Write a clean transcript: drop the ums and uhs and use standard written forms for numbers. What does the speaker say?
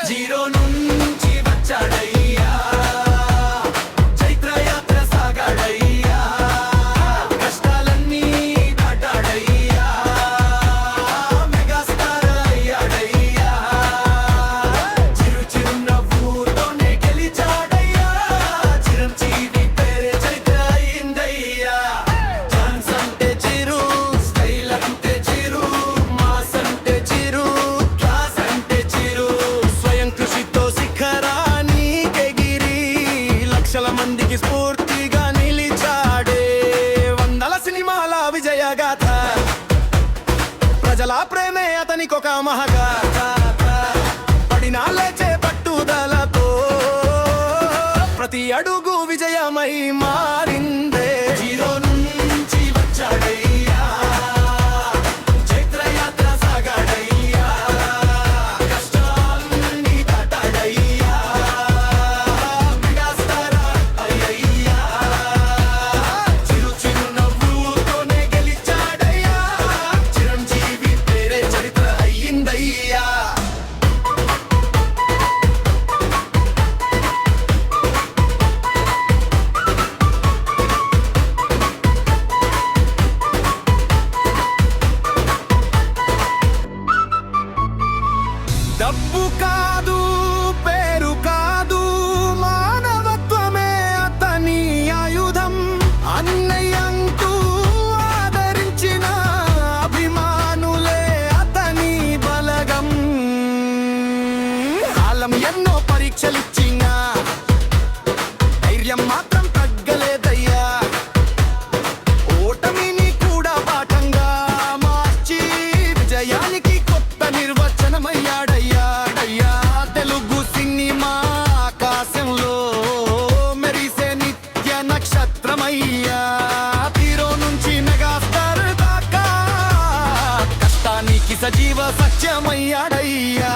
Zero నుంచి వచ్చాడయ్యా, చైత్రయాత్ర సాగాడయ్యా, కష్టాలన్నీ దాటాడయ్యా, megastar అయ్యాడయ్యా, చిరు చిరు నవ్వుతోనే గెలిచాడయ్యా, చిరంజీవి పేరే చైత్ర అయిందయ్యా. ఛాన్స్ అంటే చిరు, స్టైల్ అంటే చిరు, మాస్ అంటే చిరు, క్లాస్ అంటే చిరు, స్వయం కృషితో శిఖరానికెగిరి లక్షల మందికి స్ఫూర్తిగా నిలిచాడే. వందల సినిమాల విజయగాథ, ప్రజల ప్రేమే అతనికొక మహాగాథ. పడినా లేచే పట్టుదలతో ప్రతి అడుగు విజయమై మారిందే. జీరో నుంచి వచ్చాడయ్యా, చైత్రయాత్ర సాగాడయ్యా, కష్టాలన్నీ దాటాడయ్యా, మెగాస్టార్ అయ్యయ్యా, చిరు చిరు నవ్వుతోనే గెలిచాడయ్యా, చిరంజీవి పేరే చరిత్ర అయ్యిందయ్యా. డబ్బు కాదు, పేరు కాదు, మానవత్వమే అతని ఆయుధం. అన్నయ్యంటూ ఆదరించిన అభిమానులే అతని బలగం. కాలం ఎన్నో పరీక్షలిచ్చినా ధైర్యం మాత్రం తగ్గలేదయ్యా. ఓటమిని కూడా పాఠంగా మార్చి విజయానికి కొత్త నిర్వచనమయ్యాడయ్యా. తెలుగు సినిమా ఆకాశంలో మెరిసే నిత్య నక్షత్రమయ్యా. హీరో నుంచి మెగాస్టార్ దాకా కష్టానికి సజీవ సత్యమయ్యాడయ్యా.